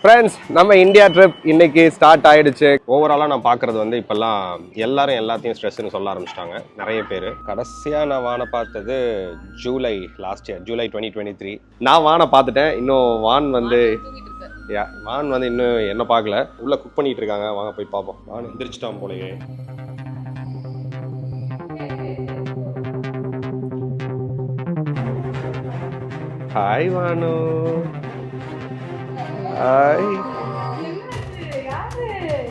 Friends, நம்ம India trip இன்னைக்கு start ஆயிடுச்சு. ஓவராலாக நான் பார்க்குறது வந்து இப்போல்லாம் எல்லாரும் எல்லாத்தையும் ஸ்ட்ரெஸ்ன்னு சொல்ல ஆரம்பிச்சிட்டாங்க நிறைய பேர். கடைசியாக நான் வானை பார்த்தது ஜூலை லாஸ்ட் இயர், ஜூலை 2023. நான் வானை பார்த்துட்டேன். இன்னும் வான் வந்து இன்னும் என்ன பார்க்கல. உள்ள குக் பண்ணிட்டு இருக்காங்க. வாங்க போய் பார்ப்போம். வான் எந்திரிச்சிட்டான் போலயே. ஹாய் வானு. ஹாய்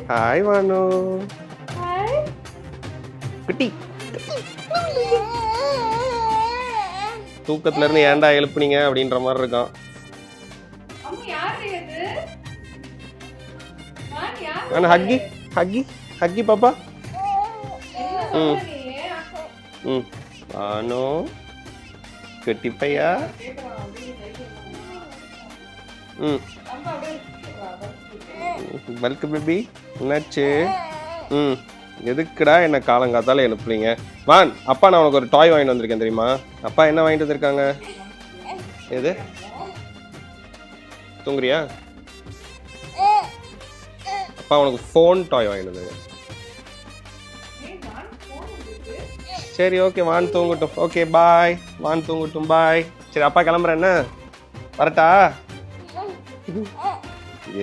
ஹாய் வானு. குட்டி தூக்கத்துல இருந்து ஏன்டா எழுப்புனீங்க அப்படின்ற மாதிரி இருக்கான். ஹக்கி ஹக்கி ஹக்கி பாப்பா. வானு குட்டி பையா. Welcome baby. என்னாச்சு? எதுக்குடா என்ன காலங்காத்தால எழுப்புறீங்க? வான், அப்பா நான் உனக்கு ஒரு டாய் வாங்கிட்டு வந்திருக்கேன் தெரியுமா? அப்பா என்ன வாங்கிட்டு வந்திருக்காங்க? எது? தூங்குறியா? அப்பா உனக்கு ஃபோன் டாய் வாங்கிட்டு வந்திருக்கேன். சரி, ஓகே, வான் தூங்கட்டும். ஓகே, பாய். வான் தூங்கட்டும், பாய். சரி, அப்பா கிளம்புறேன். என்ன வரட்டா?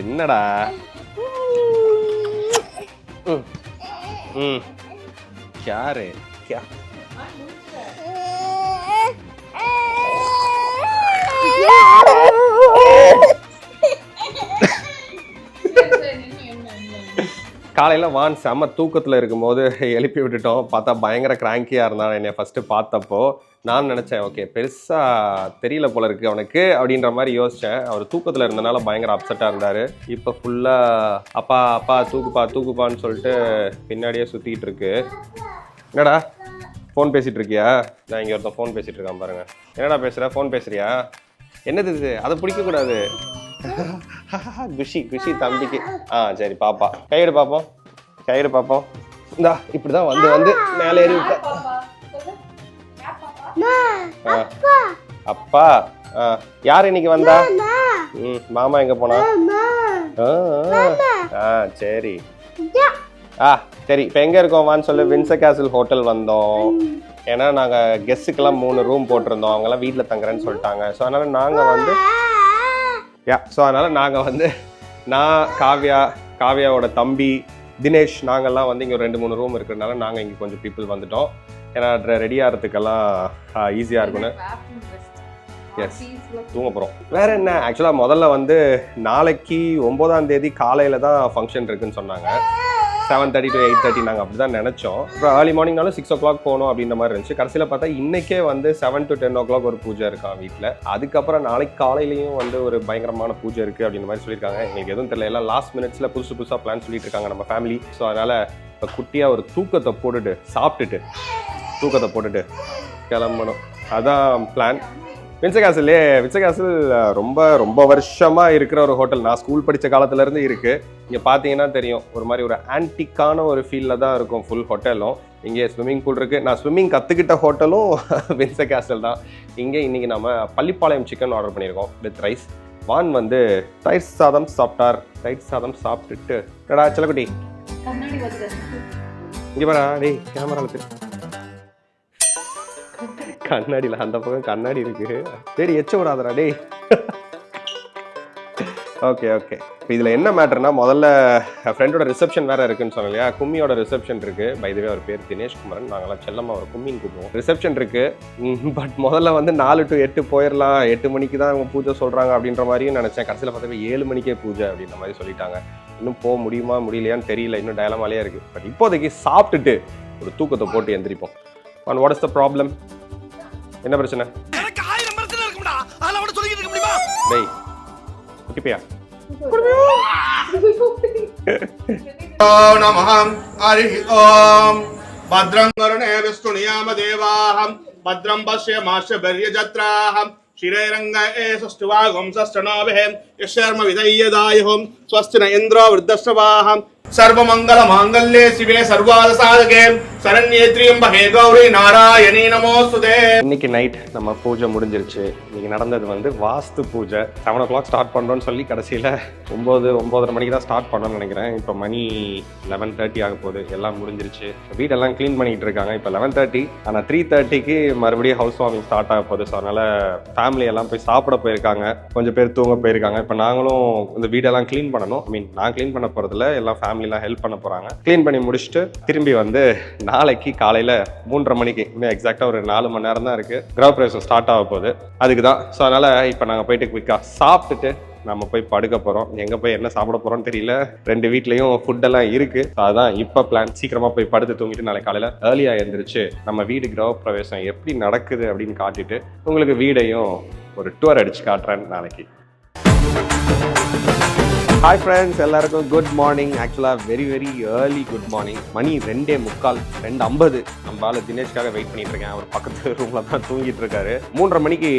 என்னடா? யாரு? காலையில் வான் செம்ம தூக்கத்தில் இருக்கும்போது எழுப்பி விட்டுட்டோம். பார்த்தா பயங்கர கிராங்கியாக இருந்தான். என்னை ஃபஸ்ட்டு பார்த்தப்போ நான் நினச்சேன், ஓகே பெருசாக தெரியல போல இருக்குது அவனுக்கு அப்படின்ற மாதிரி யோசித்தேன். அவர் தூக்கத்தில் இருந்தனால பயங்கர அப்செட்டாக இருந்தார். இப்போ ஃபுல்லாக அப்பா அப்பா தூக்குப்பான்னு சொல்லிட்டு பின்னாடியே சுற்றிக்கிட்டு இருக்கு. என்னடா ஃபோன் பேசிகிட்டு இருக்கியா? நான் இங்கே ஒருத்தன் ஃபோன் பேசிகிட்டு இருக்கான் பாருங்கள். என்னடா பேசுகிற? ஃபோன் பேசுகிறியா? என்னது இது? அதை பிடிக்கக்கூடாது. குஷி தம்பிக்கு. சரி, பாப்பா கையெடு பார்ப்போம். இந்தா இப்படிதான் வந்து மேலே ஏறி விட்ட. அப்பா யார் இன்னைக்கு வந்தா? மாமா எங்க போனா? சரி சரி, இப்போ எங்க இருக்கோம் வான்னு சொல்லு. வின்சர் கேசல் ஹோட்டல் வந்தோம். ஏன்னா நாங்க கெஸ்ட்டுக்கெல்லாம் 3 ரூம் போட்டிருந்தோம். அவங்கெல்லாம் வீட்டில் தங்குறேன்னு சொல்லிட்டாங்க. ஸோ அதனால நாங்கள் வந்து நான் காவ்யாவோட தம்பி தினேஷ் நாங்கள்லாம் வந்து இங்கே 2-3 ரூம் இருக்கிறதுனால நாங்கள் இங்கே கொஞ்சம் பீப்புள் வந்துட்டோம். ஏன்னா ரெடி ஆகிறதுக்கெல்லாம் ஈஸியாக இருக்குன்னு. எஸ், தூங்க போகிறோம். வேறு என்ன, ஆக்சுவலாக முதல்ல வந்து நாளைக்கு 9ஆம் தேதி காலையில் தான் ஃபங்க்ஷன் இருக்குதுன்னு சொன்னாங்க. 7:30 to 8:30 நாங்கள் அப்படி தான் நினச்சோம். அப்புறம் ஏர்லி மார்னிங்னாலும் 6 o'clock போகணும் அப்படின்ற மாதிரி இருந்துச்சு. கடைசியில் பார்த்தா இன்றைக்கே வந்து 7 to 10 o'clock ஒரு பூஜை இருக்கான் வீட்டில். அதுக்கப்புறம் நாளைக்கு காலையிலையும் வந்து ஒரு பயங்கரமான பூஜை இருக்குது அப்படின்ற மாதிரி சொல்லியிருக்காங்க. எங்களுக்கு எதுவும் தெரியல, எல்லாம் லாஸ்ட் மினிட்ஸில் புதுசாக பிளான் சொல்லிட்டு இருக்காங்க நம்ம ஃபேமிலி. ஸோ அதனால் இப்போ குட்டியாக ஒரு தூக்கத்தை போட்டுட்டு கிளம்பணும். அதான் பிளான். வின்சர் கேசல் ரொம்ப வருஷமாக இருக்கிற ஒரு ஹோட்டல். நான் ஸ்கூல் படித்த காலத்துலேருந்து இருக்குது. இங்கே பார்த்தீங்கன்னா தெரியும், ஒரு மாதிரி ஒரு ஆன்டிக்கான ஒரு ஃபீலில் தான் இருக்கும் ஃபுல் ஹோட்டலும். இங்கே ஸ்விம்மிங் பூல் இருக்குது. நான் ஸ்விம்மிங் கற்றுக்கிட்ட ஹோட்டலும் வின்சர் கேசல் தான். இங்கே இன்றைக்கி நம்ம பள்ளிப்பாளையம் சிக்கன் ஆர்டர் பண்ணியிருக்கோம் வித் ரைஸ். வான் வந்து தயிர் சாதம் சாப்பிட்டுட்டு கடா செல்லக்குட்டி இங்கே வரா. டேய் கேமராவில் கண்ணாடியில் அந்த பக்கம் கண்ணாடி இருக்கு. சரி, எச்ச விடாதடா டேய். ஓகே இப்போ இதில் என்ன மேட்டர்னா, முதல்ல ஃப்ரெண்டோட ரிசப்ஷன் வேறு இருக்குன்னு சொன்னேன் இல்லையா? கும்மியோட ரிசப்ஷன் இருக்குது. பை தி வே அவர் பேர் தினேஷ் குமரன். நாங்களாம் செல்லம்மா ஒரு கும்மின்னு கூப்பிடுவோம். ரிசப்ஷன் இருக்குது. பட் முதல்ல வந்து 4 to 8 போயிடலாம். 8 மணிக்கு தான் அவங்க பூஜை சொல்கிறாங்க அப்படின்ற மாதிரியும் நினச்சேன். கடைசியில் பார்த்தா 7 மணிக்கே பூஜை அப்படின்ற மாதிரி சொல்லிட்டாங்க. இன்னும் போக முடியலையான்னு தெரியல. இன்னும் டயலமாலே இருக்குது. பட் இப்போதைக்கு சாப்பிட்டுட்டு ஒரு தூக்கத்தை போட்டு எந்திரிப்போம். And what is the problem? என்ன பிரச்சனை? டேய் குட்டிப்பையா. ஓம் நமः ஹரி ஓம். பத்ரம் கருணே விஷ்ணுயாம தேவாஹம் பத்ரம் பஷ்யமாஸ்ய பர்யஜத்ராஹம் शिरेरङ्गये सष्टुवागुं सष्टनोभिः यशर्म विदय्यदायुः स्वस्ति न इन्द्रो वृद्धश्रवाः सर्वमंगल मांगल्ये शिवे सर्वार्थ साधके शरण्ये त्र्यंबके गौरी नारायणी नमोस्तुते. இன்னைக்கு நைட் நம்ம பூஜை முடிஞ்சிருச்சு. இன்னைக்கு நடந்தது வந்து வாஸ்து பூஜை. 7 o'clock ஸ்டார்ட் பண்ணுறோன்னு சொல்லி கடைசியில் 9-9:30 மணிக்கு தான் ஸ்டார்ட் பண்ணணும்னு நினைக்கிறேன். இப்போ மணி 11:30 ஆக போகுது. எல்லாம் முடிஞ்சிருச்சு. வீடெல்லாம் க்ளீன் பண்ணிட்டு இருக்காங்க. இப்போ 11:30. ஆனால் 3:30க்கு மறுபடியும் ஹவுஸ் வார்மிங் ஸ்டார்ட் ஆக போகுது. ஸோ அதனால் ஃபேமிலி எல்லாம் போய் சாப்பிட போயிருக்காங்க. கொஞ்சம் பேர் தூங்க போயிருக்காங்க. இப்போ நாங்களும் இந்த வீடெல்லாம் க்ளீன் பண்ணணும். நான் க்ளீன் பண்ண போகிறதுல எல்லாம் ஃபேமிலிலாம் ஹெல்ப் பண்ண போகிறாங்க. க்ளீன் பண்ணி முடிச்சுட்டு திரும்பி வந்து நாளைக்கு காலையில் 3:30 மணிக்கு இன்னும் எக்ஸாக்டாக ஒரு 4 மணி நேரம் தான் இருக்குது, கிரகப்பிரவேசம் ஸ்டார்ட் ஆக போகுது. அதுக்கு தான். ஸோ அதனால் இப்போ நாங்கள் போயிட்டு குயிக்காக சாப்பிட்டுட்டு நம்ம போய் படுக்க போகிறோம். எங்கே போய் என்ன சாப்பிட போகிறோம்னு தெரியல. 2 வீட்லேயும் ஃபுட்டெல்லாம் இருக்குது. ஸோ அதுதான் இப்போ பிளான். சீக்கிரமாக போய் படுத்து தூங்கிட்டு நாளைக்கு காலையில் ஏர்லியாக எழுந்திரிச்சு நம்ம வீடு கிரகப்பிரவேசம் எப்படி நடக்குது அப்படின்னு காட்டிட்டு உங்களுக்கு வீடையும் ஒரு டூர் அடிச்சு காட்டுறேன் நாளைக்கு. ஹாய் ஃப்ரெண்ட்ஸ், எல்லாருக்கும் குட் மார்னிங். ஆக்சுவலாக வெரி ஏர்லி குட் மார்னிங். மணி 2:45, 2:50. நம்ம ஆளு தினேஷ்காக வெயிட் பண்ணிட்டு இருக்கேன். அவர் பக்கத்து ரூமில் தான் தூங்கிட்டு இருக்காரு. 3:30 மணிக்கு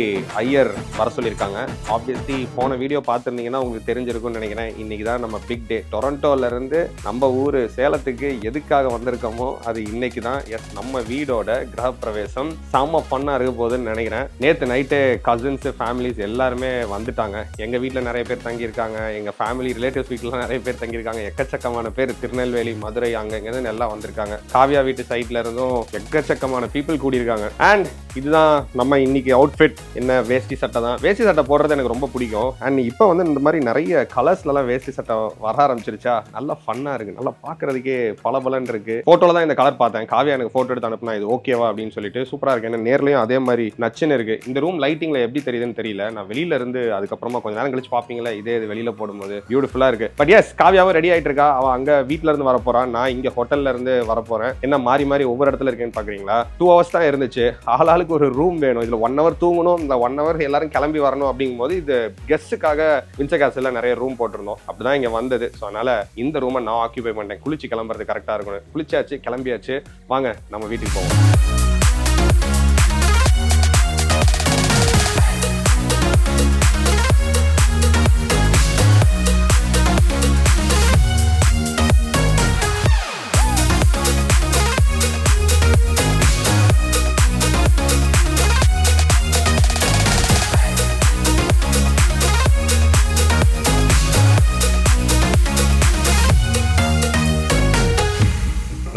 ஐயர் வர சொல்லியிருக்காங்க. ஆப்வியஸ்லி போன வீடியோ பார்த்துருந்தீங்கன்னா உங்களுக்கு தெரிஞ்சிருக்கும்னு நினைக்கிறேன். இன்னைக்கு தான் நம்ம பிக் டே. டொரண்டோலேருந்து நம்ம ஊர் சேலத்துக்கு எதுக்காக வந்திருக்கோமோ அது இன்னைக்கு தான். எஸ், நம்ம வீடோட கிரகப்பிரவேசம் செம்ம ஃபன்னாக இருக்க போகுதுன்னு நினைக்கிறேன். நேற்று நைட்டு கசின்ஸு ஃபேமிலிஸ் எல்லாருமே வந்துட்டாங்க. எங்கள் வீட்டில் நிறைய பேர் தங்கியிருக்காங்க. எங்கள் ஃபேமிலி ரிலேட்டிவ்ஸ் வீட்டில் நிறைய பேர் தங்கியிருக்காங்க. எக்கச்சக்கமான பேர் திருநெல்வேலி, மதுரை அங்கே இங்கேருந்து எல்லாம் வந்திருக்காங்க. காவியா வீட்டு சைட்ல இருந்தும் எக்கச்சக்கமான பீப்புள் கூடியிருக்காங்க. அண்ட் இதுதான் நம்ம இன்னைக்கு அவுட்ஃபிட். என்ன, வேஷ்டி சட்டை தான். வேஷ்டி சட்டை போடுறது எனக்கு ரொம்ப பிடிக்கும். அண்ட் இப்போ வந்து இந்த மாதிரி நிறைய கலர்ஸ்லாம் வேஷ்டி சட்டை வர ஆரம்பிச்சிருச்சா. நல்லா ஃபன்னாக இருக்கு. நல்லா பார்க்கறதுக்கே பலபலன்னு இருக்கு. ஃபோட்டோவில் தான் இந்த கலர் பார்த்தேன். காவியா எனக்கு ஃபோட்டோ எடுத்து அனுப்புனா இது ஓகேவா அப்படின்னு சொல்லிட்டு சூப்பராக இருக்கு. ஏன்னா நேர்லையும் அதே மாதிரி நச்சுன்னு இருக்கு. இந்த ரூம் லைட்டிங்ல எப்படி தெரியுதுன்னு தெரியல. நான் வெளியில இருந்து அதுக்கப்புறமா கொஞ்ச நேரம் கழிச்சு பார்ப்பீங்களா, இதே இது வெளியில போடும்போது பியூட்டிஃபுல்லா இருக்கு. பட் எஸ், காவியாவும் ரெடி ஆயிட்டு இருக்கா. அவன் அங்க வீட்ல இருந்து வர போறான், நான் இங்க ஹோட்டல்ல இருந்து வர போறேன். என்ன மாறி ஒவ்வொரு இடத்துல இருக்கேன்னு பாக்குறீங்களா. 2 hours தான் இருந்துச்சு. ஆளாளுக்கு ஒரு ரூம் வேணும். இதுல 1 hour தூங்கணும். இந்த 1 hour எல்லாரும் கிளம்பி வரணும். அப்படிங்கும் போது இது கெஸ்ட்டுக்காக வின்சர் கேஸ்ல நிறைய ரூம் போட்டிருந்தோம். அப்படிதான் இங்க வந்தது. ஸோ அதனால இந்த ரூமை நான் ஆக்கியூபை பண்ணிட்டேன். குளிச்சு கிளம்புறது கரெக்டா இருக்கணும். குளிச்சாச்சு, கிளம்பியாச்சு. வாங்க நம்ம வீட்டுக்கு போவோம்.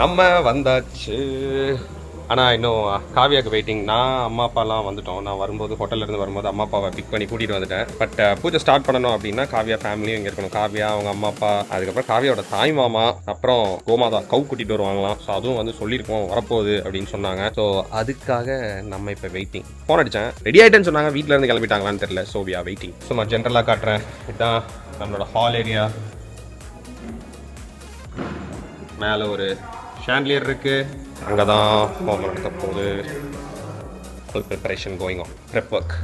நம்ம வந்தாச்சு. ஆனால் இன்னும் காவியாவுக்கு வெயிட்டிங். நான் அம்மா அப்பாலாம் வந்துட்டோம். நான் வரும்போது ஹோட்டல்லேருந்து வரும்போது அம்மா அப்பாவை பிக் பண்ணி கூட்டிகிட்டு வந்துட்டேன். பட் பூஜை ஸ்டார்ட் பண்ணணும் அப்படின்னா காவியா ஃபேமிலியும் இங்கே இருக்கணும். காவியா, அவங்க அம்மா அப்பா, அதுக்கப்புறம் காவியாவோட தாய் மாமா, அப்புறம் கோமாதா கவு கூட்டிகிட்டு வருவாங்களாம். ஸோ அதுவும் வந்து சொல்லியிருக்கோம் வரப்போகுது அப்படின்னு சொன்னாங்க. ஸோ அதுக்காக நம்ம இப்போ வெயிட்டிங். ஃபோன் அடித்தேன், ரெடி ஆகிட்டேன்னு சொன்னாங்க. வீட்டிலேருந்து கிளம்பிட்டாங்களான்னு தெரியல. So we are waiting. So நான் ஜென்ரலாக காட்டுறேன். இதுதான் நம்மளோட ஹால் ஏரியா. மேலே ஒரு ஷாண்ட்லியர் இருக்கு. அங்கே தான் ஹோம் நடக்க போகுது. Full preparation going on. Prep work.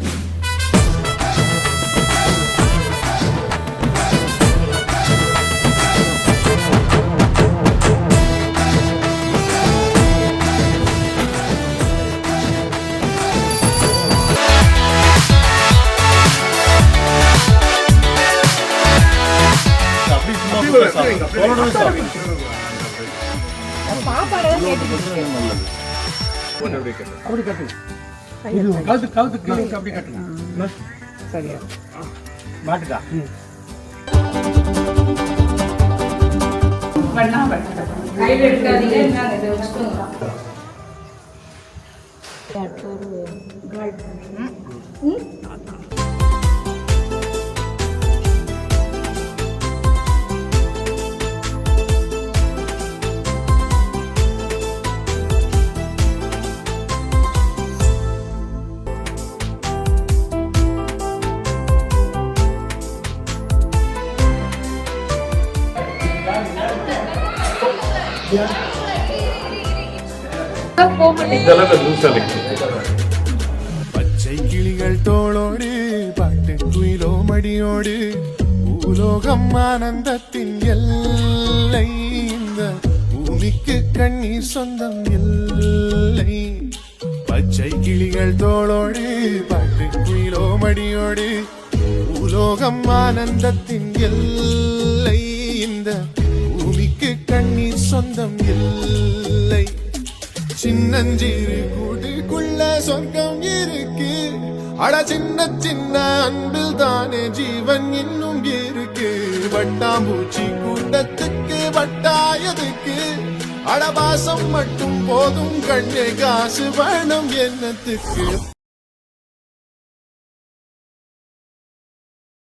பச்சை கிளிகள் தோளோடு பாட்டு குயிலோ மடியோடு பூலோகம் ஆனந்தத்தின் எல்லை. இந்த பூமிக்கு கண்ணீர் சொந்தம் இல்லை. பச்சை கிளிகள் தோளோடு பாட்டு குயிலோ மடியோடு பூலோகம் ஆனந்தத்தின் எல்லை. இந்த பூமிக்கு சின்னஞ்சிறு கூட்டுக்குள்ள சொர்க்கம் இருக்கு அட சின்ன சின்ன அன்பில் தானே ஜீவன் இன்னும் இருக்கு வட்டாம்பூச்சி கூட்டத்துக்கு வட்டாயதுக்கு அடபாசம் மட்டும் போதும் கண்ணே காசு வேணும் என்னத்துக்கு